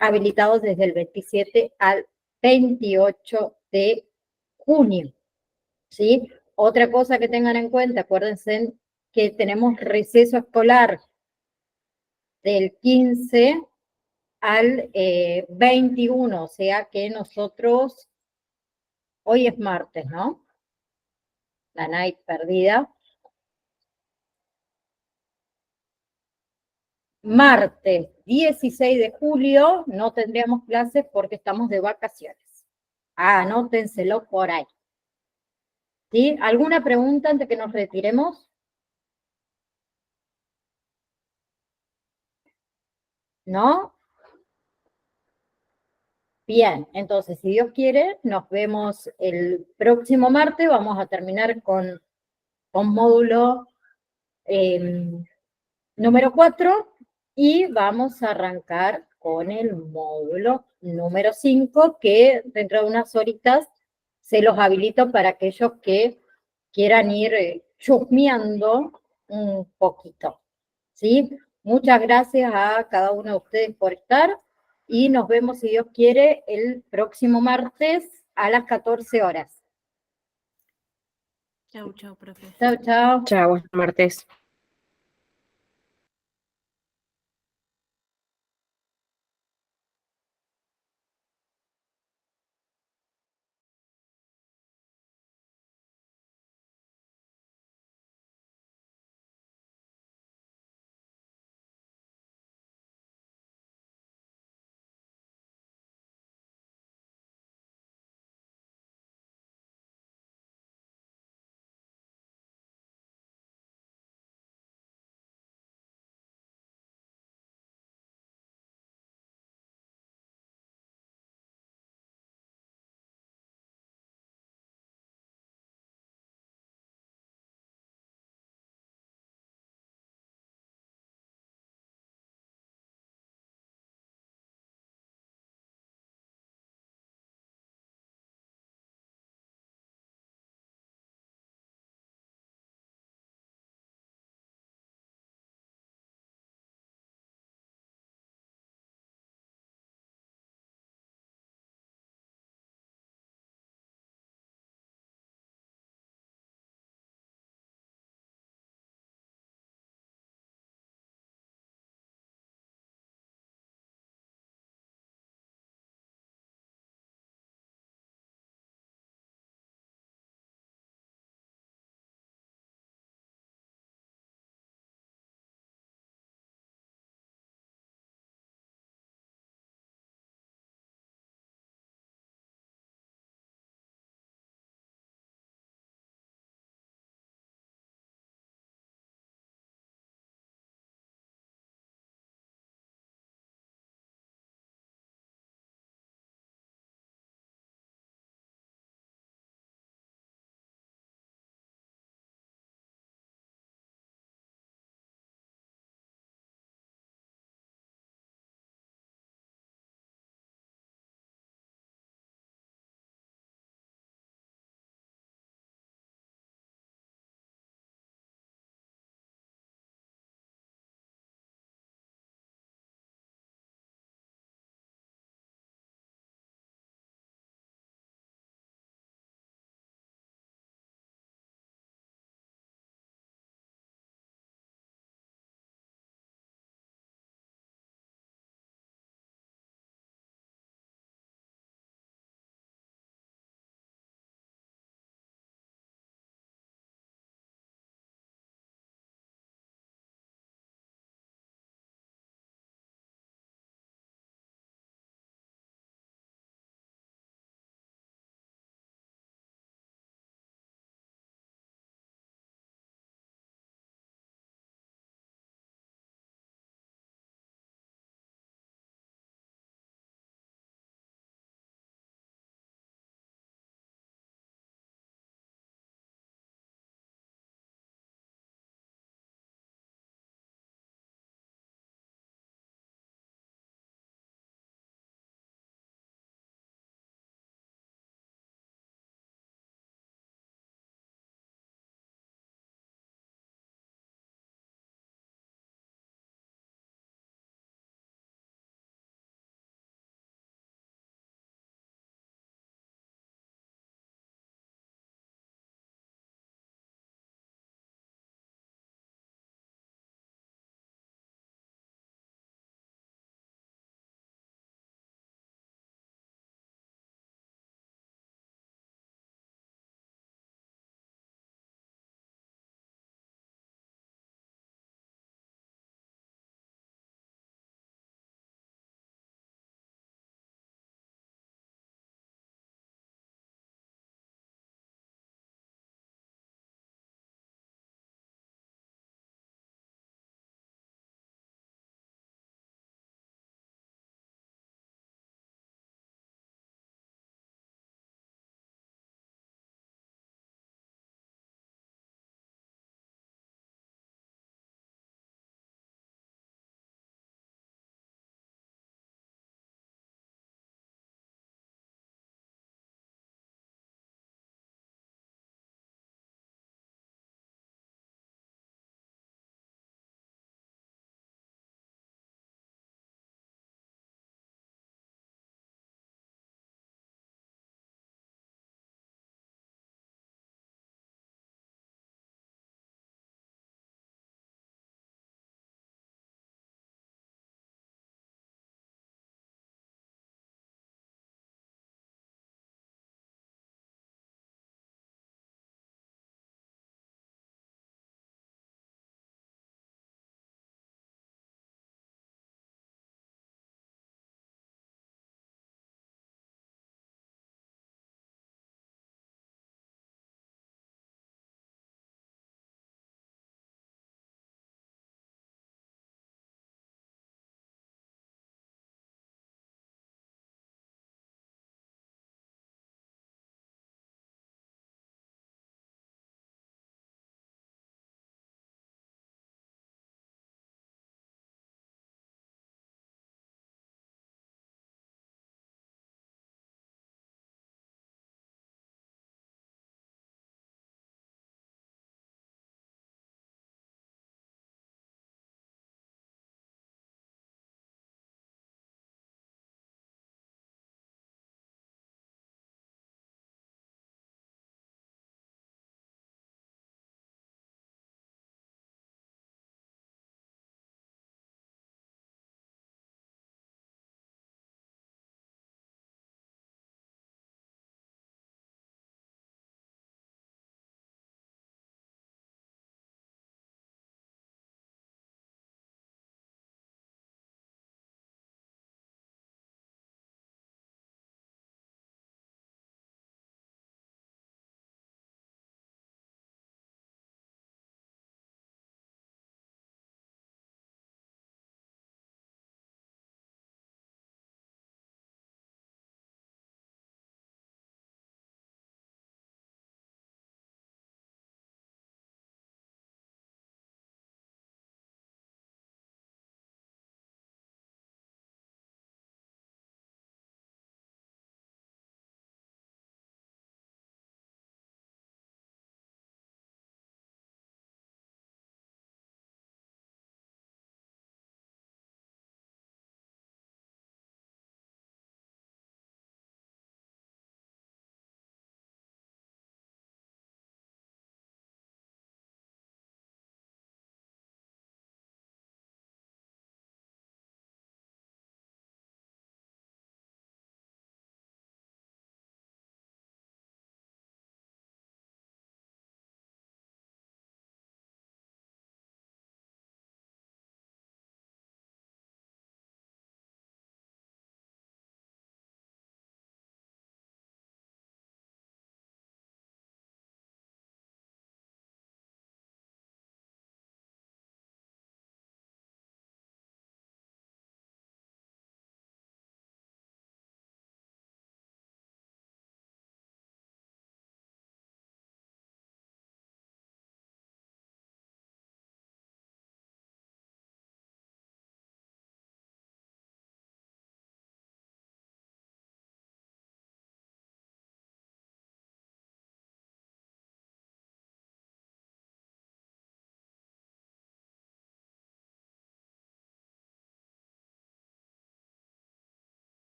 habilitados desde el 27 al 28 de junio. ¿Sí? Otra cosa que tengan en cuenta, acuérdense que tenemos receso escolar del 15 al 21, o sea que nosotros, hoy es martes, ¿no? La night perdida. martes 16 de julio no tendríamos clases porque estamos de vacaciones. Anótenselo por ahí. ¿Sí? ¿Alguna pregunta antes que nos retiremos? ¿No? Bien, entonces, si Dios quiere, nos vemos el próximo martes. Vamos a terminar con módulo número 4 y vamos a arrancar con el módulo número 5, que dentro de unas horitas se los habilito para aquellos que quieran ir chusmeando un poquito. ¿Sí? Muchas gracias a cada uno de ustedes por estar y nos vemos, si Dios quiere, el próximo martes a las 14 horas. Chau, chau, profe. Chao, chao. Chao, martes.